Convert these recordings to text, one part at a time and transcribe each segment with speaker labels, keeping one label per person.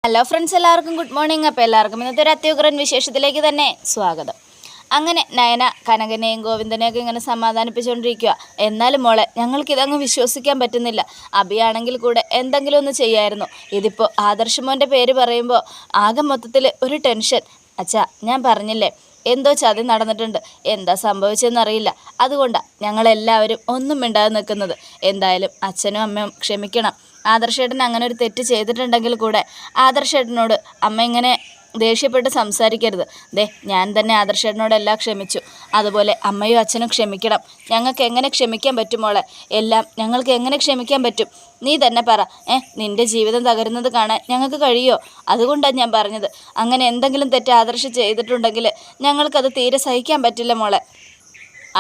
Speaker 1: Hello friends, എല്ലാവർക്കും good morning. അപ്പോൾ എല്ലാവർക്കും ഇന്നത്തെ ഒരു അത്യുഗ്രൻ വിശേഷത്തിലേക്ക് തന്നെ സ്വാഗതം. അങ്ങനെ നയന കനകനെയും ഗോവിന്ദനെയൊക്കെ ഇങ്ങനെ സമാധാനിപ്പിച്ചുകൊണ്ടിരിക്കുക. എന്നാലും മോളെ, ഞങ്ങൾക്കിതങ്ങ് വിശ്വസിക്കാൻ പറ്റുന്നില്ല. അഭിയാണെങ്കിൽ കൂടെ എന്തെങ്കിലും ഒന്ന് ചെയ്യായിരുന്നു. ഇതിപ്പോൾ ആദർശമോൻ്റെ പേര് പറയുമ്പോൾ ആകെ മൊത്തത്തിൽ ഒരു ടെൻഷൻ. അച്ഛാ, ഞാൻ പറഞ്ഞില്ലേ, എന്തോ ചതി നടന്നിട്ടുണ്ട്. എന്താ സംഭവിച്ചതെന്നറിയില്ല. അതുകൊണ്ടാണ് ഞങ്ങളെല്ലാവരും ഒന്നും മിണ്ടാതെ നിൽക്കുന്നത്. എന്തായാലും അച്ഛനും അമ്മയും ക്ഷമിക്കണം. ആദർശേട്ടൻ അങ്ങനെ ഒരു തെറ്റ് ചെയ്തിട്ടുണ്ടെങ്കിൽ കൂടെ ആദർശേട്ടനോട് അമ്മ ഇങ്ങനെ ദേഷ്യപ്പെട്ട് സംസാരിക്കരുത്. ഞാൻ തന്നെ ആദർശേട്ടനോട് എല്ലാം ക്ഷമിച്ചു. അതുപോലെ അമ്മയും അച്ഛനും ക്ഷമിക്കണം. ഞങ്ങൾക്ക് എങ്ങനെ ക്ഷമിക്കാൻ പറ്റും മോളെ? എല്ലാം ഞങ്ങൾക്ക് എങ്ങനെ ക്ഷമിക്കാൻ പറ്റും? നീ തന്നെ പറ. നിൻ്റെ ജീവിതം തകരുന്നത് കാണാൻ ഞങ്ങൾക്ക് കഴിയുമോ? അതുകൊണ്ടാണ് ഞാൻ പറഞ്ഞത്. അങ്ങനെ എന്തെങ്കിലും തെറ്റ് ആദർശം ചെയ്തിട്ടുണ്ടെങ്കിൽ ഞങ്ങൾക്കത് തീരെ സഹിക്കാൻ പറ്റില്ല മോളെ.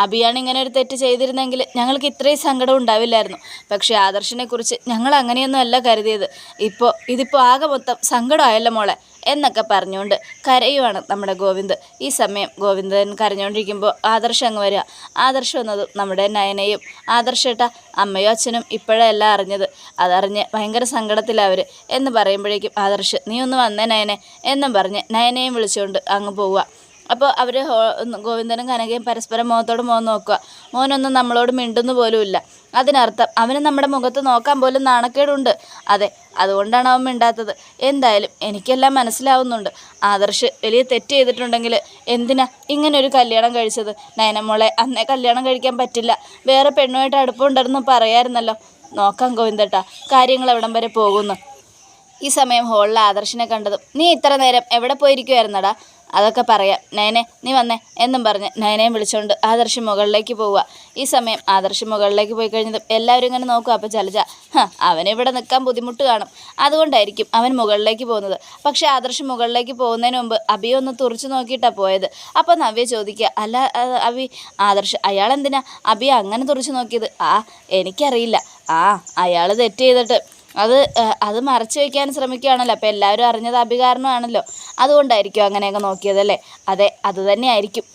Speaker 1: അഭിയാണ് ഇങ്ങനെ ഒരു തെറ്റ് ചെയ്തിരുന്നെങ്കിൽ ഞങ്ങൾക്ക് ഇത്രയും സങ്കടം ഉണ്ടാവില്ലായിരുന്നു. പക്ഷേ ആദർശിനെക്കുറിച്ച് ഞങ്ങൾ അങ്ങനെയൊന്നും അല്ല കരുതിയത്. ഇതിപ്പോൾ ആകെ മൊത്തം സങ്കടമായല്ലോ മോളെ എന്നൊക്കെ പറഞ്ഞുകൊണ്ട് കരയുവാണ് നമ്മുടെ ഗോവിന്ദ്. ഈ സമയം ഗോവിന്ദൻ കരഞ്ഞുകൊണ്ടിരിക്കുമ്പോൾ ആദർശം അങ്ങ് വരിക. ആദർശം വന്നതും നമ്മുടെ നയനയും ആദർശേട്ട അമ്മയും അച്ഛനും ഇപ്പോഴല്ല അറിഞ്ഞത്. അതറിഞ്ഞ് ഭയങ്കര സങ്കടത്തിലവർ എന്ന് പറയുമ്പോഴേക്കും ആദർശ്, നീ ഒന്ന് വന്നേ നയനെ എന്നും പറഞ്ഞ് നയനെയും വിളിച്ചുകൊണ്ട് അങ്ങ് പോവുക. അപ്പോൾ അവർ ഗോവിന്ദനും കനകയും പരസ്പരം മുഖത്തോട് മുഖം നോക്കുക. മോനൊന്നും നമ്മളോട് മിണ്ടുന്നു പോലുമില്ല. അതിനർത്ഥം അവന് നമ്മുടെ മുഖത്ത് നോക്കാൻ പോലും നാണക്കേടുണ്ട്. അതെ, അതുകൊണ്ടാണ് അവൻ മിണ്ടാത്തത്. എന്തായാലും എനിക്കെല്ലാം മനസ്സിലാവുന്നുണ്ട്. ആദർശ് വലിയ തെറ്റ് ചെയ്തിട്ടുണ്ടെങ്കിൽ എന്തിനാ ഇങ്ങനൊരു കല്യാണം കഴിച്ചത്? നയനമോളെ അന്നേ കല്യാണം കഴിക്കാൻ പറ്റില്ല, വേറെ പെണ്ണുമായിട്ട് അടുപ്പമുണ്ടെന്ന് പറയാമായിരുന്നല്ലോ. നോക്കാം ഗോവിന്ദേട്ടാ, കാര്യങ്ങൾ എവിടം വരെ പോകുന്നു. ഈ സമയം ഹോളിൽ ആദർശിനെ കണ്ടതും, നീ ഇത്ര നേരം എവിടെ പോയിരിക്കുമായിരുന്നടാ? അതൊക്കെ പറയാം, നയനെ നീ വന്നേ എന്നും പറഞ്ഞ് നയനയും വിളിച്ചുകൊണ്ട് ആദർശ് മുകളിലേക്ക് പോവുക. ഈ സമയം ആദർശ് മുകളിലേക്ക് പോയി കഴിഞ്ഞതും എല്ലാവരും ഇങ്ങനെ നോക്കുക. അപ്പോൾ ജലജ, അവനിവിടെ നിൽക്കാൻ ബുദ്ധിമുട്ട് കാണും, അതുകൊണ്ടായിരിക്കും അവൻ മുകളിലേക്ക് പോകുന്നത്. പക്ഷേ ആദർശ് മുകളിലേക്ക് പോകുന്നതിന് മുമ്പ് അബിയെ ഒന്ന് തുറച്ചു നോക്കിയിട്ടാണ് പോയത്. അപ്പോൾ നവ്യ ചോദിക്കുക, അല്ല അബി, ആദർശ് അയാളെന്തിനാ അബിയെ അങ്ങനെ തുറച്ചു നോക്കിയത്? എനിക്കറിയില്ല. അയാൾ തെറ്റ് ചെയ്തിട്ട് അത് മറച്ചു വയ്ക്കാൻ ശ്രമിക്കുകയാണല്ലോ. അപ്പോൾ എല്ലാവരും അറിഞ്ഞത് അഭികാരണമാണല്ലോ, അതുകൊണ്ടായിരിക്കും അങ്ങനെയൊക്കെ നോക്കിയതല്ലേ? അതെ, അതുതന്നെ ആയിരിക്കും.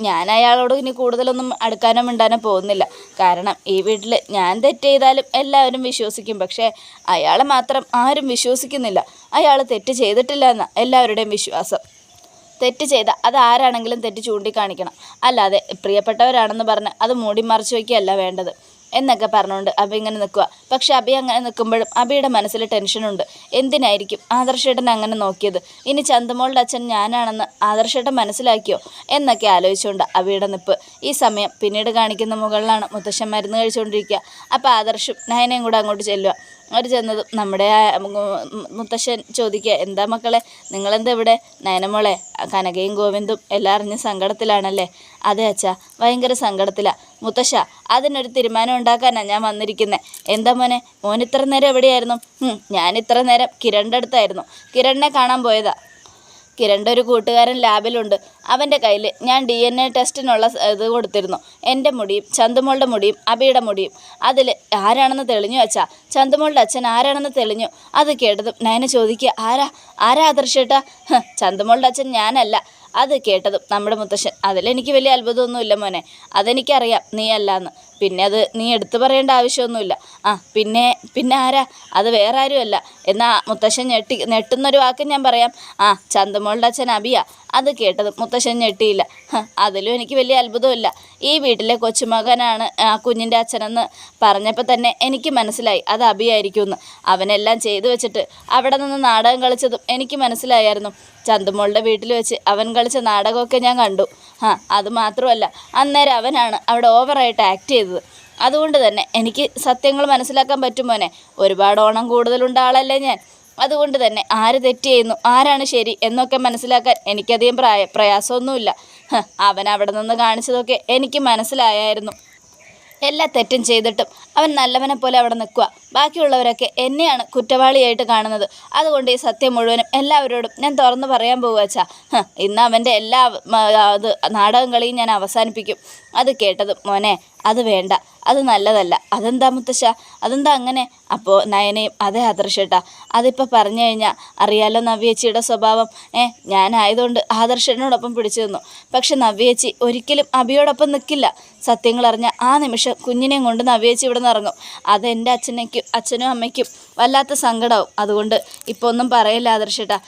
Speaker 1: ഞാൻ അയാളോട് ഇനി കൂടുതലൊന്നും അടുക്കാനോ മിണ്ടാനോ പോകുന്നില്ല. കാരണം ഈ വീട്ടിൽ ഞാൻ തെറ്റ് ചെയ്താലും എല്ലാവരും വിശ്വസിക്കും. പക്ഷേ അയാളെ മാത്രം ആരും വിശ്വസിക്കുന്നില്ല. അയാൾ തെറ്റ് ചെയ്തിട്ടില്ല എന്നാണ് എല്ലാവരുടെയും വിശ്വാസം. തെറ്റ് ചെയ്ത അത് ആരാണെങ്കിലും തെറ്റ് ചൂണ്ടിക്കാണിക്കണം, അല്ലാതെ പ്രിയപ്പെട്ടവരാണെന്ന് പറഞ്ഞ് അത് മൂടി മറച്ചു വയ്ക്കുകയല്ല വേണ്ടത് എന്നൊക്കെ പറഞ്ഞുകൊണ്ട് അബി ഇങ്ങനെ നിൽക്കുക. പക്ഷെ അബി അങ്ങനെ നിൽക്കുമ്പോഴും അബിയുടെ മനസ്സിൽ ടെൻഷനുണ്ട്. എന്തിനായിരിക്കും ആദർശേട്ടൻ അങ്ങനെ നോക്കിയത്? ഇനി ചന്തമോളുടെ അച്ഛൻ ഞാനാണെന്ന് ആദർശേട്ടൻ മനസ്സിലാക്കിയോ എന്നൊക്കെ ആലോചിച്ചുകൊണ്ട് അബിയുടെ നിൽപ്പ്. ഈ സമയം പിന്നീട് കാണിക്കുന്ന മുകളിലാണ് മുത്തശ്ശൻ മരുന്ന് കഴിച്ചുകൊണ്ടിരിക്കുക. അപ്പോൾ ആദർശും നയനയും കൂടെ അങ്ങോട്ട് ചെല്ലുക. അവർ ചെന്നതും നമ്മുടെ മുത്തശ്ശൻ ചോദിക്കുക, എന്താ മക്കളെ നിങ്ങളെന്താ ഇവിടെ? നയനമോളെ, കനകയും ഗോവിന്ദും എല്ലാം അറിഞ്ഞ് സങ്കടത്തിലാണല്ലേ? അതെ അച്ഛാ, ഭയങ്കര സങ്കടത്തിലാണ് മുത്തശ്ശ. അതിനൊരു തീരുമാനം ഉണ്ടാക്കാനാണ് ഞാൻ വന്നിരിക്കുന്നത്. എന്താ മോൻ ഇത്ര നേരം എവിടെയായിരുന്നു? ഞാൻ ഇത്ര നേരം കിരണിൻ്റെ അടുത്തായിരുന്നു. കിരണിനെ കാണാൻ പോയതാ. കിരണിൻ്റെ ഒരു കൂട്ടുകാരൻ ലാബിലുണ്ട്. അവൻ്റെ കയ്യിൽ ഞാൻ DNA ടെസ്റ്റിനുള്ള ഇത് കൊടുത്തിരുന്നു. എൻ്റെ മുടിയും ചന്തുമോളുടെ മുടിയും അബിയുടെ മുടിയും അതിൽ ആരാണെന്ന് തെളിഞ്ഞു അച്ഛാ. ചന്തുമോളുടെ അച്ഛൻ ആരാണെന്ന് തെളിഞ്ഞു. അത് കേട്ടതും നയന ചോദിക്കുക, ആരാ ആദർശേട്ടാ? ചന്തുമോളുടെ അച്ഛൻ ഞാനല്ല. അത് കേട്ടതും നമ്മുടെ മുത്തശ്ശൻ, അതിലെനിക്ക് വലിയ അത്ഭുതമൊന്നുമില്ല മോനെ, അതെനിക്കറിയാം നീ അല്ലാന്ന്. പിന്നെ അത് നീ എടുത്തു പറയേണ്ട ആവശ്യമൊന്നുമില്ല. പിന്നെ ആരാ? അത് വേറെ ആരുമല്ല. എന്നാൽ മുത്തശ്ശൻ ഞെട്ടുന്നൊരു വാക്ക് ഞാൻ പറയാം. ചന്തമോളുടെ അച്ഛൻ അബിയ. അത് കേട്ടതും മുത്തശ്ശൻ ഞെട്ടിയില്ല. അതിലും എനിക്ക് വലിയ അത്ഭുതമില്ല. ഈ വീട്ടിലെ കൊച്ചുമകനാണ് ആ കുഞ്ഞിൻ്റെ അച്ഛനെന്ന് പറഞ്ഞപ്പോൾ തന്നെ എനിക്ക് മനസ്സിലായി അത് അബിയായിരിക്കുമെന്ന്. അവനെല്ലാം ചെയ്തു വെച്ചിട്ട് അവിടെ നിന്ന് നാടകം കളിച്ചതും എനിക്ക് മനസ്സിലായിരുന്നു. ചന്തുമോളുടെ വീട്ടിൽ വെച്ച് അവൻ കളിച്ച നാടകമൊക്കെ ഞാൻ കണ്ടു. അത് മാത്രമല്ല, അന്നേരം അവനാണ് അവിടെ ഓവറായിട്ട് ആക്ട് ചെയ്തത്. അതുകൊണ്ട് തന്നെ എനിക്ക് സത്യങ്ങൾ മനസ്സിലാക്കാൻ പറ്റും മോനെ. ഒരുപാട് ഓണം കൂടുതലുണ്ട ആളല്ലേ ഞാൻ. അതുകൊണ്ട് തന്നെ ആര് തെറ്റ് ചെയ്യുന്നു, ആരാണ് ശരി എന്നൊക്കെ മനസ്സിലാക്കാൻ എനിക്കധികം പ്രയാസമൊന്നുമില്ല. അവൻ അവിടെ നിന്ന് കാണിച്ചതൊക്കെ എനിക്ക് മനസ്സിലായായിരുന്നു. എല്ലാ തെറ്റും ചെയ്തിട്ടും അവൻ നല്ലവനെ പോലെ അവിടെ നിൽക്കുക. ബാക്കിയുള്ളവരൊക്കെ എന്നെയാണ് കുറ്റവാളിയായിട്ട് കാണുന്നത്. അതുകൊണ്ട് ഈ സത്യം മുഴുവനും എല്ലാവരോടും ഞാൻ തുറന്നു പറയാൻ പോകുക വെച്ചാൽ ഇന്ന് അവൻ്റെ എല്ലാ നാടകം കളിയും ഞാൻ അവസാനിപ്പിക്കും. അത് കേട്ടതും മോനെ അത് വേണ്ട, അത് നല്ലതല്ല. അതെന്താ മുത്തശ്ശ, അതെന്താ അങ്ങനെ? അപ്പോൾ നയനയും അതെ ആദർശേട്ടാ, അതിപ്പോൾ പറഞ്ഞു കഴിഞ്ഞാൽ അറിയാലോ നവ്യേച്ചിയുടെ സ്വഭാവം. ഞാനായതുകൊണ്ട് ആദർശനോടൊപ്പം പിടിച്ചു നിന്നു. പക്ഷെ നവ്യേച്ചി ഒരിക്കലും അഭിയോടൊപ്പം നിൽക്കില്ല. സത്യങ്ങൾ അറിഞ്ഞ ആ നിമിഷം കുഞ്ഞിനെയും കൊണ്ട് നവ്യേച്ചി ഇവിടെ നിന്ന് ഇറങ്ങും. അതെൻ്റെ അച്ഛനും അമ്മയ്ക്കും വല്ലാത്ത സങ്കടമാവും. അതുകൊണ്ട് ഇപ്പോൾ ഒന്നും പറയില്ല ആദർശേട്ടാ.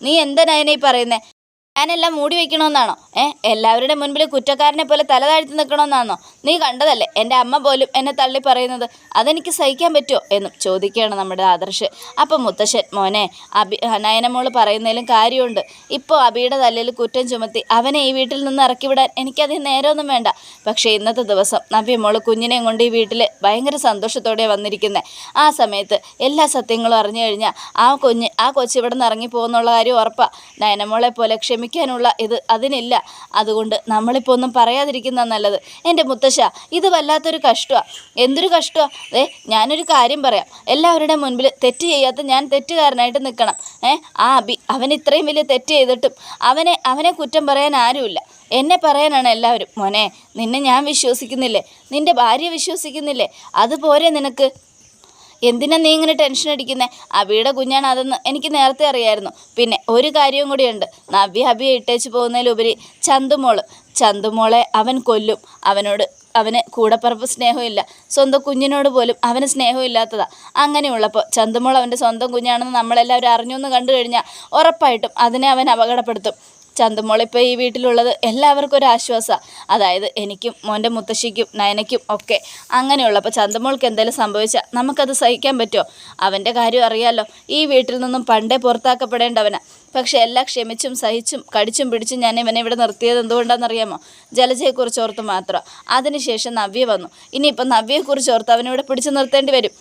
Speaker 1: നീ എന്താ നയനെ പറയുന്നേ? ഞാനെല്ലാം മൂടി വയ്ക്കണമെന്നാണോ? എല്ലാവരുടെ മുൻപിൽ കുറ്റക്കാരനെ പോലെ തല താഴ്ത്തി നിൽക്കണമെന്നാണോ? നീ കണ്ടതല്ലേ എൻ്റെ അമ്മ പോലും എന്നെ തള്ളി പറയുന്നത്. അതെനിക്ക് സഹിക്കാൻ പറ്റുമോ എന്നും ചോദിക്കുകയാണ് നമ്മുടെ ആദർശ്. അപ്പം മുത്തശ്ശൻ മോനെ നയനമോള് പറയുന്നതിലും കാര്യമുണ്ട്. ഇപ്പോൾ അബിയുടെ തലയിൽ കുറ്റം ചുമത്തി അവനെ ഈ വീട്ടിൽ നിന്ന് ഇറക്കി വിടാൻ എനിക്കത് നേരമൊന്നും വേണ്ട. പക്ഷേ ഇന്നത്തെ ദിവസം നവ്യമോള് കുഞ്ഞിനെയും കൊണ്ട് ഈ വീട്ടിൽ ഭയങ്കര സന്തോഷത്തോടെ വന്നിരിക്കുന്നത്. ആ സമയത്ത് എല്ലാ സത്യങ്ങളും അറിഞ്ഞു കഴിഞ്ഞാൽ ആ കൊച്ച് ഇവിടെ നിന്ന് ഇറങ്ങി പോകുന്നുള്ള കാര്യം ഉറപ്പാണ്. നയനമോളെ പോലെ ക്ഷമിക്കാനുള്ള അതിനില്ല. അതുകൊണ്ട് നമ്മളിപ്പോൾ ഒന്നും പറയാതിരിക്കുന്ന നല്ലത്. എൻ്റെ മുത്തശ്ശ, ഇത് വല്ലാത്തൊരു കഷ്ടമാണ്. എന്തൊരു കഷ്ടമാണ്. ഞാനൊരു കാര്യം പറയാം. എല്ലാവരുടെ മുൻപിൽ തെറ്റ് ചെയ്യാത്ത ഞാൻ തെറ്റുകാരനായിട്ട് നിൽക്കണം. ആ അബി അവൻ ഇത്രയും വലിയ തെറ്റ് ചെയ്തിട്ടും അവനെ കുറ്റം പറയാൻ ആരുമില്ല. എന്നെ പറയാനാണ് എല്ലാവരും. മോനെ, നിന്നെ ഞാൻ വിശ്വസിക്കുന്നില്ലേ? നിൻ്റെ ഭാര്യ വിശ്വസിക്കുന്നില്ലേ? അതുപോലെ നിനക്ക് എന്തിനാ നീ ഇങ്ങനെ ടെൻഷൻ അടിക്കുന്നത്? അബിയുടെ കുഞ്ഞാണ് അതെന്ന് എനിക്ക് നേരത്തെ അറിയായിരുന്നു. പിന്നെ ഒരു കാര്യവും കൂടിയുണ്ട്. നവ്യ അബിയെ ഇട്ടേച്ച് പോകുന്നതിലുപരി ചന്തുമോളെ അവൻ കൊല്ലും. അവന് കൂടപ്പറപ്പ് സ്നേഹമില്ല. സ്വന്തം കുഞ്ഞിനോട് പോലും അവന് സ്നേഹമില്ലാത്തതാ. അങ്ങനെയുള്ളപ്പോൾ ചന്തുമോൾ അവൻ്റെ സ്വന്തം കുഞ്ഞാണെന്ന് നമ്മളെല്ലാവരും അറിഞ്ഞു എന്ന് കണ്ടു കഴിഞ്ഞാൽ ഉറപ്പായിട്ടും അതിനെ അവൻ അപകടപ്പെടുത്തും. ചന്തുമോളിപ്പോൾ ഈ വീട്ടിലുള്ളത് എല്ലാവർക്കും ഒരു ആശ്വാസമാണ്. അതായത് എനിക്കും മോൻ്റെ മുത്തശ്ശിക്കും നയനയ്ക്കും ഒക്കെ. അങ്ങനെയുള്ളപ്പോൾ ചന്തുമോൾക്ക് എന്തെങ്കിലും സംഭവിച്ചാൽ നമുക്കത് സഹിക്കാൻ പറ്റുമോ? അവൻ്റെ കാര്യം അറിയാമല്ലോ. ഈ വീട്ടിൽ നിന്നും പണ്ടേ പുറത്താക്കപ്പെടേണ്ടവനാണ്. പക്ഷെ എല്ലാം ക്ഷമിച്ചും സഹിച്ചും കടിച്ചും പിടിച്ചും ഞാൻ ഇവനെ ഇവിടെ നിർത്തിയത് എന്തുകൊണ്ടാണെന്നറിയാമോ? ജലജയെക്കുറിച്ച് ഓർത്ത് മാത്രം. അതിനുശേഷം നവ്യ വന്നു. ഇനിയിപ്പം നവ്യയെക്കുറിച്ച് ഓർത്ത് അവനിവിടെ പിടിച്ചു നിർത്തേണ്ടി വരും.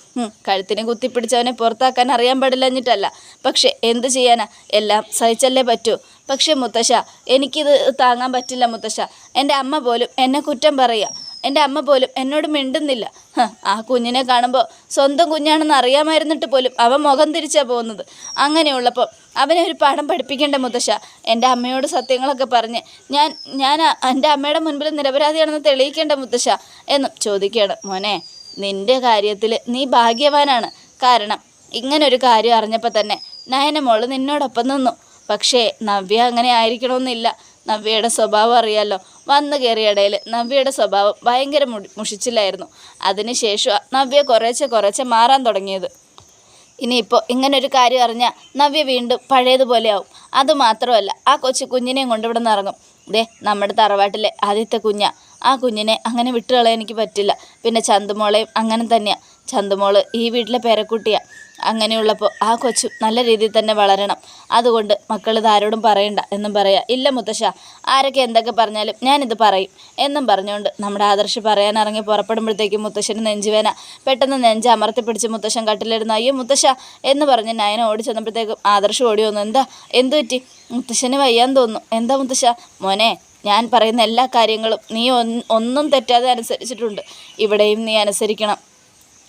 Speaker 1: കഴുത്തിന് കുത്തിപ്പിടിച്ചവനെ പുറത്താക്കാൻ അറിയാൻ പാടില്ലഞ്ഞിട്ടല്ല. പക്ഷെ എന്ത് ചെയ്യാനാ? എല്ലാം സഹിച്ചല്ലേ പറ്റൂ. പക്ഷെ മുത്തശ്ശ, എനിക്കിത് താങ്ങാൻ പറ്റില്ല മുത്തശ്ശ. എൻ്റെ അമ്മ പോലും എന്നെ കുറ്റം പറയുക. എൻ്റെ അമ്മ പോലും എന്നോട് മിണ്ടുന്നില്ല. ആ കുഞ്ഞിനെ കാണുമ്പോൾ സ്വന്തം കുഞ്ഞാണെന്ന് അറിയാമായിരുന്നിട്ട് പോലും അവൻ മുഖം തിരിച്ചാണ് പോകുന്നത്. അങ്ങനെയുള്ളപ്പോൾ അവനെ ഒരു പാഠം പഠിപ്പിക്കേണ്ട മുത്തശ്ശ. എൻ്റെ അമ്മയോട് സത്യങ്ങളൊക്കെ പറഞ്ഞ് ഞാൻ എൻ്റെ അമ്മയുടെ മുൻപിൽ നിരപരാധിയാണെന്ന് തെളിയിക്കേണ്ട മുത്തശ്ശ എന്നും ചോദിക്കുകയാണ്. മോനെ, നിൻ്റെ കാര്യത്തിൽ നീ ഭാഗ്യവാനാണ്. കാരണം ഇങ്ങനൊരു കാര്യം അറിഞ്ഞപ്പോൾ തന്നെ നയനമോള് നിന്നോടൊപ്പം നിന്നു. പക്ഷേ നവ്യ അങ്ങനെ ആയിരിക്കണമെന്നില്ല. നവ്യയുടെ സ്വഭാവം അറിയാമല്ലോ. വന്നു കയറിയ ഇടയിൽ നവ്യയുടെ സ്വഭാവം ഭയങ്കര മുഷിച്ചില്ലായിരുന്നു. അതിനുശേഷം നവ്യ കുറേശ്ശെ മാറാൻ തുടങ്ങിയത്. ഇനിയിപ്പോൾ ഇങ്ങനൊരു കാര്യം അറിഞ്ഞാൽ നവ്യ വീണ്ടും പഴയതുപോലെയാവും. അതുമാത്രമല്ല, ആ കുഞ്ഞിനെയും കൊണ്ടിവിടെ നിന്ന് ഇറങ്ങും. നമ്മുടെ തറവാട്ടിലെ ആദ്യത്തെ കുഞ്ഞാണ്. ആ കുഞ്ഞിനെ അങ്ങനെ വിട്ടുകളയാൻ എനിക്ക് പറ്റില്ല. പിന്നെ ചന്തുമോളെയും അങ്ങനെ തന്നെയാണ്. ചന്തുമോള് ഈ വീട്ടിലെ പേരക്കുട്ടിയാണ്. അങ്ങനെയുള്ളപ്പോൾ ആ കൊച്ചു നല്ല രീതിയിൽ തന്നെ വളരണം. അതുകൊണ്ട് മക്കളിത് ആരോടും പറയണ്ട എന്നും പറയാം. ഇല്ല മുത്തശ്ശ, ആരൊക്കെ എന്തൊക്കെ പറഞ്ഞാലും ഞാനിത് പറയും എന്നും പറഞ്ഞുകൊണ്ട് നമ്മുടെ ആദർശ് പറയാനിറങ്ങി പുറപ്പെടുമ്പോഴത്തേക്കും മുത്തശ്ശന് നെഞ്ചുവേന. പെട്ടെന്ന് നെഞ്ച് അമർത്തി പിടിച്ച് മുത്തശ്ശൻ കട്ടിലിരുന്നു. അയ്യോ മുത്തശ്ശ എന്ന് പറഞ്ഞ് നയന ഓടി ചെന്നപ്പോഴത്തേക്കും ആദർശ് ഓടി വന്നു. എന്തു പറ്റി? മുത്തശ്ശന് വയ്യാന്ന് തോന്നുന്നു. എന്താ മുത്തശ്ശ? മോനെ, ഞാൻ പറയുന്ന എല്ലാ കാര്യങ്ങളും നീ ഒന്നും തെറ്റാതെ അനുസരിച്ചിട്ടുണ്ട്. ഇവിടെയും നീ അനുസരിക്കണം.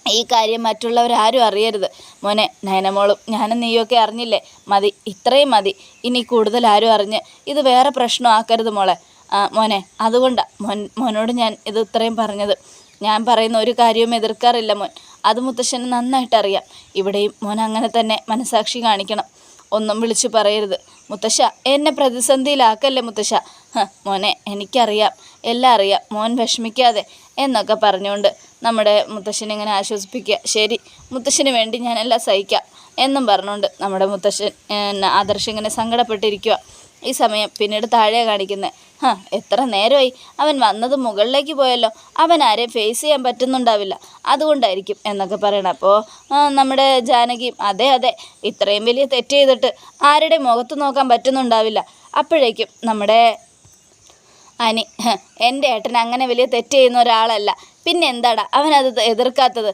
Speaker 1: ഈ കാര്യം മറ്റുള്ളവരാരും അറിയരുത് മോനെ. നയനമോളും ഞാനും നീയൊക്കെ അറിഞ്ഞില്ലേ? മതി, ഇത്രയും മതി. ഇനി കൂടുതൽ ആരും അറിഞ്ഞ് ഇത് വേറെ പ്രശ്നമാക്കരുത് മോളെ. മോനെ, അതുകൊണ്ടാണ് മോനോട് ഞാൻ ഇത് ഇത്രയും പറഞ്ഞത്. ഞാൻ പറയുന്ന ഒരു കാര്യവും എതിർക്കാറില്ല മോൻ. അത് മുത്തശ്ശന് നന്നായിട്ടറിയാം. ഇവിടെയും മോൻ അങ്ങനെ തന്നെ മനസാക്ഷി കാണിക്കണം. ഒന്നും വിളിച്ചു പറയരുത് മുത്തശ്ശ. എന്നെ പ്രതിസന്ധിയിലാക്കല്ലേ മുത്തശ്ശ. മോനെ, എനിക്കറിയാം, എല്ലാം അറിയാം. മോൻ വിഷമിക്കാതെ എന്നൊക്കെ പറഞ്ഞുകൊണ്ട് നമ്മുടെ മുത്തശ്ശനെ ഇങ്ങനെ ആശ്വസിപ്പിക്കുക. ശരി, മുത്തശ്ശന് വേണ്ടി ഞാനെല്ലാം സഹിക്കാം എന്നും പറഞ്ഞുകൊണ്ട് നമ്മുടെ മുത്തശ്ശൻ ആദർശ് ഇങ്ങനെ സങ്കടപ്പെട്ടിരിക്കുക. ഈ സമയം പിന്നീട് താഴെ കാണിക്കുന്നത്. എത്ര നേരമായി അവൻ വന്നത്? മുകളിലേക്ക് പോയല്ലോ. അവൻ ആരെയും ഫേസ് ചെയ്യാൻ പറ്റുന്നുണ്ടാവില്ല, അതുകൊണ്ടായിരിക്കും എന്നൊക്കെ പറയണം. അപ്പോൾ നമ്മുടെ ജാനകിയും അതെ, ഇത്രയും വലിയ തെറ്റ് ചെയ്തിട്ട് ആരുടെ മുഖത്ത് നോക്കാൻ പറ്റുന്നുണ്ടാവില്ല. അപ്പോഴേക്കും നമ്മുടെ അനി, എൻ്റെ ഏട്ടൻ അങ്ങനെ വലിയ തെറ്റ് ചെയ്യുന്ന ഒരാളല്ല. പിന്നെ എന്താടാ അവനത് എതിർക്കാത്തത്?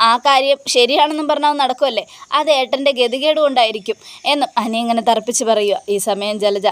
Speaker 1: ആ കാര്യം ശരിയാണെന്നും പറഞ്ഞാൽ നടക്കുമല്ലേ? അത് ഏട്ടൻ്റെ ഗതികേട് കൊണ്ടായിരിക്കും എന്നും അനി ഇങ്ങനെ തർപ്പിച്ച് പറയുക. ഈ സമയം ജലജ,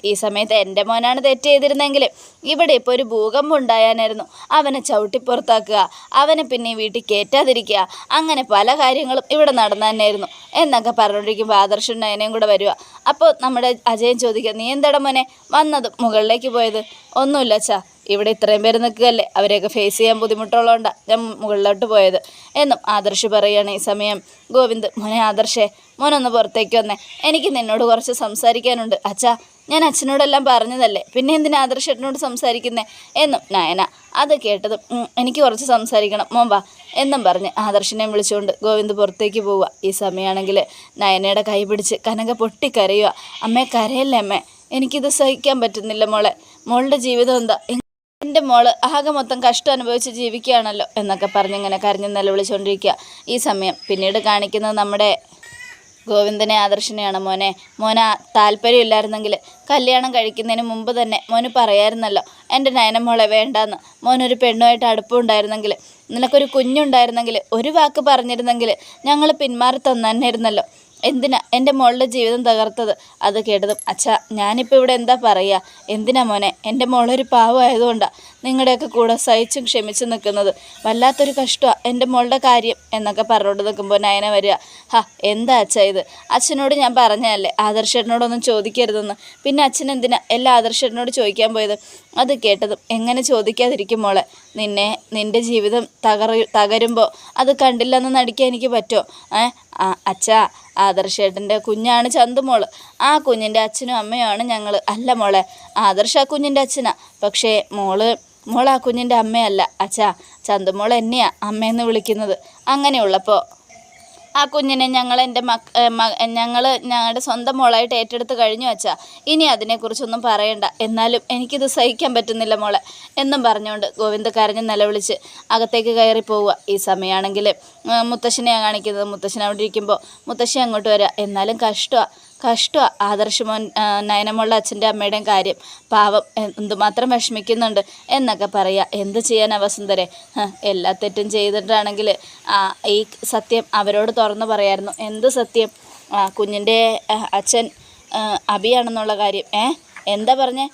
Speaker 1: ഈ സമയത്ത് എൻ്റെ മോനാണ് തെറ്റ് ചെയ്തിരുന്നെങ്കിൽ ഇവിടെ ഇപ്പോൾ ഒരു ഭൂകമ്പം ഉണ്ടായാനായിരുന്നു. അവനെ ചവിട്ടി പുറത്താക്കുക, അവനെ പിന്നെ വീട്ടിൽ കയറ്റാതിരിക്കുക, അങ്ങനെ പല കാര്യങ്ങളും ഇവിടെ നടന്നു തന്നെയായിരുന്നു എന്നൊക്കെ പറഞ്ഞുകൊണ്ടിരിക്കുമ്പോൾ ആദർശും നയനയും കൂടെ വരിക. അപ്പോൾ നമ്മുടെ അജയൻ ചോദിക്കുക, നീ എന്താടാ മോനെ വന്നത് മുകളിലേക്ക് പോയത്? ഒന്നുമില്ല അച്ഛാ, ഇവിടെ ഇത്രയും പേര് നിൽക്കുകയല്ലേ, അവരെയൊക്കെ ഫേസ് ചെയ്യാൻ ബുദ്ധിമുട്ടുള്ളതുകൊണ്ടാണ് ഞാൻ മുകളിലോട്ട് പോയത് എന്നും ആദർശ് പറയുകയാണ്. ഈ സമയം ഗോവിന്ദ്, മോനെ ആദർശേ, മോനൊന്ന് പുറത്തേക്ക് വന്നേ, എനിക്ക് നിന്നോട് കുറച്ച് സംസാരിക്കാനുണ്ട്. അച്ഛാ, ഞാൻ അച്ഛനോടെല്ലാം പറഞ്ഞതല്ലേ, പിന്നെ എന്തിനാ ആദർശേട്ടനോട് സംസാരിക്കുന്നേ എന്നും നയന അത് കേട്ടതും എനിക്ക് കുറച്ച് സംസാരിക്കണം, മോൻ വാ എന്നും പറഞ്ഞ് ആദർശിനെ വിളിച്ചുകൊണ്ട് ഗോവിന്ദ് പുറത്തേക്ക് പോവുക. ഈ സമയമാണെങ്കിൽ നയനയുടെ കൈ പിടിച്ച് കനക പൊട്ടിക്കരയുക. അമ്മേ, കരയല്ലേ അമ്മേ, എനിക്കിത് സഹിക്കാൻ പറ്റുന്നില്ല മോളെ, മോളുടെ ജീവിതം എന്താ, എൻ്റെ മോള് ആകെ മൊത്തം കഷ്ടം അനുഭവിച്ച് ജീവിക്കുകയാണല്ലോ എന്നൊക്കെ പറഞ്ഞിങ്ങനെ കരഞ്ഞ് നിലവിളിച്ചുകൊണ്ടിരിക്കുക. ഈ സമയം പിന്നീട് കാണിക്കുന്നത് നമ്മുടെ ഗോവിന്ദനെ ആദർശിനെയാണ്. മോനെ താല്പര്യമില്ലായിരുന്നെങ്കിൽ കല്യാണം കഴിക്കുന്നതിന് മുമ്പ് തന്നെ മോന് പറയായിരുന്നല്ലോ എൻ്റെ നയനമോളെ വേണ്ടാന്ന്. മോനൊരു പെണ്ണുമായിട്ട് അടുപ്പമുണ്ടായിരുന്നെങ്കിൽ, നിനക്കൊരു കുഞ്ഞുണ്ടായിരുന്നെങ്കിൽ, ഒരു വാക്ക് പറഞ്ഞിരുന്നെങ്കിൽ ഞങ്ങൾ പിന്മാറി തന്നായിരുന്നല്ലോ. എന്തിനാ എൻ്റെ മോളുടെ ജീവിതം തകർത്തത്? അത് കേട്ടതും അച്ഛാ, ഞാനിപ്പോൾ ഇവിടെ എന്താ പറയുക, എന്തിനാ മോനെ, എൻ്റെ മോളൊരു പാവമായതുകൊണ്ടാണ് നിങ്ങളുടെയൊക്കെ കൂടെ സഹിച്ചും ക്ഷമിച്ചും നിൽക്കുന്നത്. വല്ലാത്തൊരു കഷ്ടമാണ് എൻ്റെ മോളുടെ കാര്യം എന്നൊക്കെ പറഞ്ഞുകൊണ്ട് നിൽക്കുമ്പോൾ നയന വരിക. എന്താ അച്ഛാ ഇത്, അച്ഛനോട് ഞാൻ പറഞ്ഞതല്ലേ ആദർശേട്ടനോടൊന്നും ചോദിക്കരുതെന്ന്, പിന്നെ അച്ഛൻ എന്തിനാ എല്ലാ ആദർശേട്ടനോട് ചോദിക്കാൻ പോയത്? അത് കേട്ടതും എങ്ങനെ ചോദിക്കാതിരിക്കും മോളെ, നിൻ്റെ ജീവിതം തകരുമ്പോൾ അത് കണ്ടില്ലെന്ന് നടിക്കാൻ എനിക്ക് പറ്റുമോ? അച്ഛാ, ആദർശേട്ടൻ്റെ കുഞ്ഞാണ് ചന്തുമോള്, ആ കുഞ്ഞിൻ്റെ അച്ഛനും അമ്മയുമാണ് ഞങ്ങൾ. അല്ല മോളെ, ആദർശ ആ കുഞ്ഞിൻ്റെ അച്ഛനാ, പക്ഷേ മോള് ആ കുഞ്ഞിൻ്റെ അമ്മയല്ല അച്ഛാ. ചന്തുമോൾ എന്നെയാ അമ്മയെന്ന് വിളിക്കുന്നത്. അങ്ങനെയുള്ളപ്പോൾ ആ കുഞ്ഞിനെ ഞങ്ങളുടെ സ്വന്തം മോളായിട്ട് ഏറ്റെടുത്ത് കഴിഞ്ഞു അച്ഛാ. ഇനി അതിനെക്കുറിച്ചൊന്നും പറയണ്ട, എന്നാലും എനിക്കിത് സഹിക്കാൻ പറ്റുന്നില്ല മോളെ എന്നും പറഞ്ഞുകൊണ്ട് ഗോവിന്ദ് കരഞ്ഞ് നിലവിളിച്ച് അകത്തേക്ക് കയറി പോവുക. ഈ സമയമാണെങ്കിൽ മുത്തശ്ശനെയാണ് കാണിക്കുന്നത്. മുത്തശ്ശൻ അവിടെ ഇരിക്കുമ്പോൾ മുത്തശ്ശി അങ്ങോട്ട് വരിക. എന്നാലും കഷ്ടമാണ് ആദർശ് മോൻ നയനമുള്ള അച്ഛൻ്റെ അമ്മയുടെയും കാര്യം, പാവം എന്തുമാത്രം വിഷമിക്കുന്നുണ്ട് എന്നൊക്കെ പറയുക. എന്ത് ചെയ്യാനാ വസുന്ധരെ, എല്ലാ തെറ്റും ചെയ്തിട്ടാണെങ്കിൽ ഈ സത്യം അവരോട് തുറന്നു പറയായിരുന്നു. എന്ത് സത്യം? കുഞ്ഞിൻ്റെ അച്ഛൻ അബിയാണെന്നുള്ള കാര്യം. എന്താ പറഞ്ഞേ?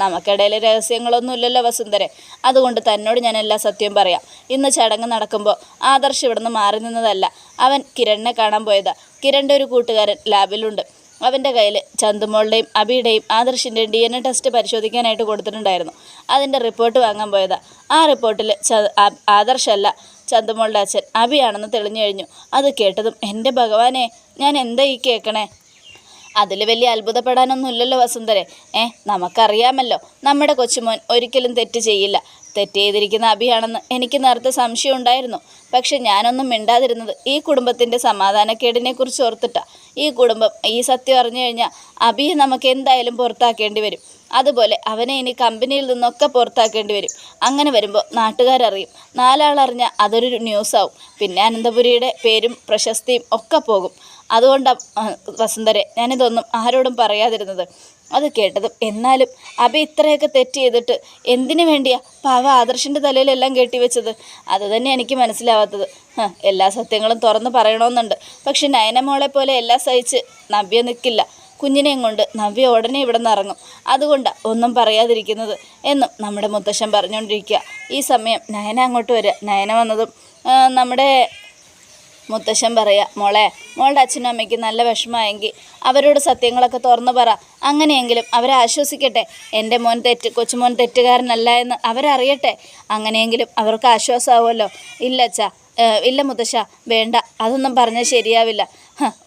Speaker 1: നമുക്കിടയിൽ രഹസ്യങ്ങളൊന്നും ഇല്ലല്ലോ വസുന്ധരെ, അതുകൊണ്ട് തന്നോട് ഞാൻ എല്ലാ സത്യവും പറയാം. ഇന്ന് ചടങ്ങ് നടക്കുമ്പോൾ ആദർശ് ഇവിടുന്ന് മാറി നിന്നതല്ല, അവൻ കിരണിനെ കാണാൻ പോയതാ. കിരണിൻ്റെ ഒരു കൂട്ടുകാരൻ ലാബിലുണ്ട്, അവൻ്റെ കയ്യിൽ ചന്തുമോളുടെയും അബിയുടെയും ആദർശിൻ്റെയും DNA ടെസ്റ്റ് പരിശോധിക്കാനായിട്ട് കൊടുത്തിട്ടുണ്ടായിരുന്നു. അതിൻ്റെ റിപ്പോർട്ട് വാങ്ങാൻ പോയതാ. ആ റിപ്പോർട്ടിൽ ആദർശല്ല ചന്തുമോളുടെ അച്ഛൻ അബിയാണെന്ന് തെളിഞ്ഞു കഴിഞ്ഞു. അത് കേട്ടതും എൻ്റെ ഭഗവാനെ, ഞാൻ എന്താ ഈ കേൾക്കണേ? അതിൽ വലിയ അത്ഭുതപ്പെടാനൊന്നുമില്ലല്ലോ വസുന്ധരെ. നമുക്കറിയാമല്ലോ നമ്മുടെ കൊച്ചുമോൻ ഒരിക്കലും തെറ്റ് ചെയ്യില്ല. തെറ്റ് ചെയ്തിരിക്കുന്ന അബിയാണെന്ന് എനിക്ക് നേരത്തെ സംശയം ഉണ്ടായിരുന്നു. പക്ഷെ ഞാനൊന്നും മിണ്ടാതിരുന്നത് ഈ കുടുംബത്തിൻ്റെ സമാധാനക്കേടിനെക്കുറിച്ച് ഓർത്തിട്ടാണ്. ഈ കുടുംബം ഈ സത്യം അറിഞ്ഞു കഴിഞ്ഞാൽ അബിയെ നമുക്ക് എന്തായാലും പുറത്താക്കേണ്ടി വരും. അതുപോലെ അവനെ ഇനി കമ്പനിയിൽ നിന്നൊക്കെ പുറത്താക്കേണ്ടി വരും. അങ്ങനെ വരുമ്പോൾ നാട്ടുകാരറിയും. നാലാളറിഞ്ഞാൽ അതൊരു ന്യൂസാവും. പിന്നെ അനന്തപുരിയുടെ പേരും പ്രശസ്തിയും ഒക്കെ പോകും. അതുകൊണ്ടാണ് വസുന്ധരെ ഞാനിതൊന്നും ആരോടും പറയാതിരുന്നത്. അത് കേട്ടതും എന്നാലും അബി ഇത്രയൊക്കെ തെറ്റ് ചെയ്തിട്ട് എന്തിനു വേണ്ടിയാ പാവ ആദർശിൻ്റെ തലയിലെല്ലാം കെട്ടിവെച്ചത്? അത് തന്നെ എനിക്ക് മനസ്സിലാവാത്തത്. എല്ലാ സത്യങ്ങളും തുറന്ന് പറയണമെന്നുണ്ട്, പക്ഷെ നയനമോളെ പോലെ എല്ലാം സഹിച്ച് നവ്യ നിൽക്കില്ല. കുഞ്ഞിനെയും കൊണ്ട് നവ്യ ഉടനെ ഇവിടെ നിന്ന് ഇറങ്ങും. അതുകൊണ്ടാണ് ഒന്നും പറയാതിരിക്കുന്നത് എന്നും നമ്മുടെ മുത്തശ്ശൻ പറഞ്ഞുകൊണ്ടിരിക്കുക. ഈ സമയം നയന അങ്ങോട്ട് വരിക. നയന വന്നതും നമ്മുടെ മുത്തശ്ശൻ പറയുക, മോളുടെ അച്ഛനും അമ്മയ്ക്ക് നല്ല വിഷമമായെങ്കിൽ അവരോട് സത്യങ്ങളൊക്കെ തുറന്നു പറ. അങ്ങനെയെങ്കിലും അവരെ ആശ്വസിക്കട്ടെ. എൻ്റെ കൊച്ചുമോൻ തെറ്റുകാരനല്ല എന്ന് അവരറിയട്ടെ. അങ്ങനെയെങ്കിലും അവർക്ക് ആശ്വാസമാവുമല്ലോ. ഇല്ല മുത്തശ്ശ, വേണ്ട, അതൊന്നും പറഞ്ഞാൽ ശരിയാവില്ല.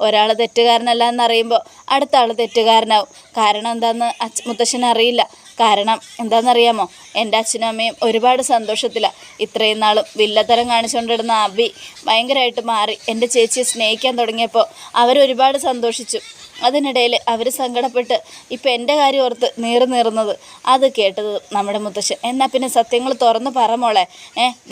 Speaker 1: ഒരാൾ തെറ്റുകാരനല്ല എന്നറിയുമ്പോൾ അടുത്ത ആൾ തെറ്റുകാരനാവും. കാരണം എന്താണെന്ന് മുത്തശ്ശന് അറിയില്ല. കാരണം എന്താണെന്നറിയാമോ? എൻ്റെ അച്ഛനും അമ്മയും ഒരുപാട് സന്തോഷത്തിലാണ്. ഇത്രയും നാളും വില്ലത്തരം കാണിച്ചുകൊണ്ടിരുന്ന അബി ഭയങ്കരമായിട്ട് മാറി എൻ്റെ ചേച്ചിയെ സ്നേഹിക്കാൻ തുടങ്ങിയപ്പോൾ അവരൊരുപാട് സന്തോഷിച്ചു. അതിനിടയിൽ അവർ സങ്കടപ്പെട്ട് ഇപ്പം എൻ്റെ കാര്യം ഓർത്ത് നീറുന്നത്. അത് കേട്ടത് നമ്മുടെ മുത്തശ്ശൻ, എന്നാൽ പിന്നെ സത്യങ്ങൾ തുറന്ന് പറ മോളെ.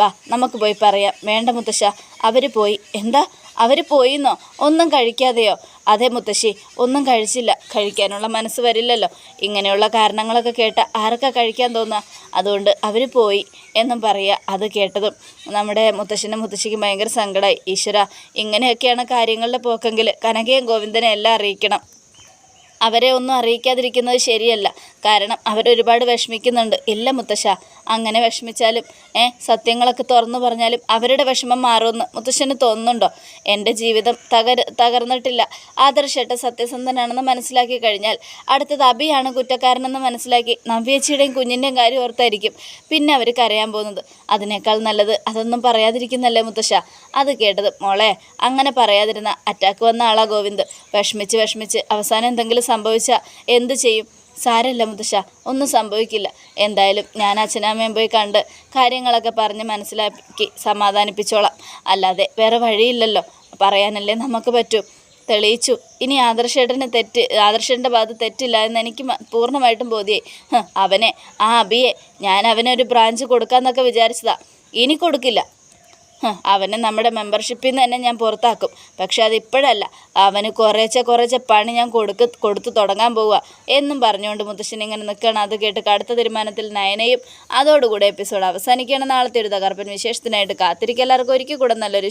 Speaker 1: വാ നമുക്ക് പോയി പറയാം. വേണ്ട മുത്തശ്ശ, അവർ പോയി. എന്താ അവർ പോയിന്നോ? ഒന്നും കഴിക്കാതെയോ? അതെ മുത്തശ്ശി, ഒന്നും കഴിച്ചില്ല. കഴിക്കാനുള്ള മനസ്സ് വരില്ലല്ലോ. ഇങ്ങനെയുള്ള കാരണങ്ങളൊക്കെ കേട്ട ആർക്കാ കഴിക്കാൻ തോന്നുക? അതുകൊണ്ട് അവർ പോയി എന്നും പറയുക. അത് കേട്ടതും നമ്മുടെ മുത്തശ്ശിക്ക് ഭയങ്കര സങ്കടമായി. ഈശ്വര, ഇങ്ങനെയൊക്കെയാണ് കാര്യങ്ങളുടെ പോക്കെങ്കിൽ കനകയും ഗോവിന്ദനെ എല്ലാം അറിയിക്കണം. അവരെ ഒന്നും അറിയിക്കാതിരിക്കുന്നത് ശരിയല്ല. കാരണം അവരൊരുപാട് വിഷമിക്കുന്നുണ്ട്. ഇല്ല മുത്തശ്ശ, അങ്ങനെ വിഷമിച്ചാലും സത്യങ്ങളൊക്കെ തുറന്നു പറഞ്ഞാലും അവരുടെ വിഷമം മാറുമെന്ന് മുത്തശ്ശന് തോന്നുന്നുണ്ടോ? എൻ്റെ ജീവിതം തകർന്നിട്ടില്ല. ആദർശേട്ടൻ സത്യസന്ധനാണെന്ന് മനസ്സിലാക്കി കഴിഞ്ഞാൽ അടുത്തത് അഭിയാണ് കുറ്റക്കാരനെന്ന് മനസ്സിലാക്കി നവ്യേച്ചിയുടെയും കുഞ്ഞിൻ്റെയും കാര്യം ഓർത്തായിരിക്കും പിന്നെ അവർ കരയാൻ പോകുന്നത്. അതിനേക്കാൾ നല്ലത് അതൊന്നും പറയാതിരിക്കുന്നല്ലേ മുത്തശ്ശ. അത് കേട്ടത് മോളെ അങ്ങനെ പറയാതിരുന്ന അറ്റാക്ക് വന്ന ആളാ ഗോവിന്ദ്. വിഷമിച്ച് അവസാനം എന്തെങ്കിലും സംഭവിച്ചാൽ എന്തു ചെയ്യും? സാരമില്ല മുത്തശ്ശ, ഒന്നും സംഭവിക്കില്ല. എന്തായാലും ഞാൻ അച്ഛനമ്മയും പോയി കണ്ട് കാര്യങ്ങളൊക്കെ പറഞ്ഞ് മനസ്സിലാക്കി സമാധാനിപ്പിച്ചോളാം. അല്ലാതെ വേറെ വഴിയില്ലല്ലോ. പറയാനല്ലേ നമുക്ക് പറ്റൂ. തെളിയിച്ചു. ഇനി ആദർശേട്ടൻ്റെ ഭാഗത്ത് തെറ്റില്ല എന്ന് എനിക്ക് പൂർണ്ണമായിട്ടും ബോധ്യമായി. അവനെ ആ അഭിയെ ഞാൻ അവനൊരു ബ്രാഞ്ച് കൊടുക്കാമെന്നൊക്കെ വിചാരിച്ചതാ. ഇനി കൊടുക്കില്ല. അവനെ നമ്മുടെ മെമ്പർഷിപ്പിൽ നിന്ന് തന്നെ ഞാൻ പുറത്താക്കും. പക്ഷെ അതിപ്പോഴല്ല. അവന് കുറേശ്ശെ പണി ഞാൻ കൊടുത്തു തുടങ്ങാൻ പോവുക എന്നും പറഞ്ഞുകൊണ്ട് മുത്തശ്ശൻ ഇങ്ങനെ നിൽക്കുകയാണ്. അത് കേട്ട് കടുത്ത തീരുമാനത്തിൽ നയനയും അതോടുകൂടെ എപ്പിസോഡ് അവസാനിക്കുകയാണ്. നാളത്തെ ഒരു തകർപ്പൻ വിശേഷത്തിനായിട്ട് കാത്തിരിക്കുക. എല്ലാവർക്കും ഒരിക്കൽ കൂടെ നല്ലൊരു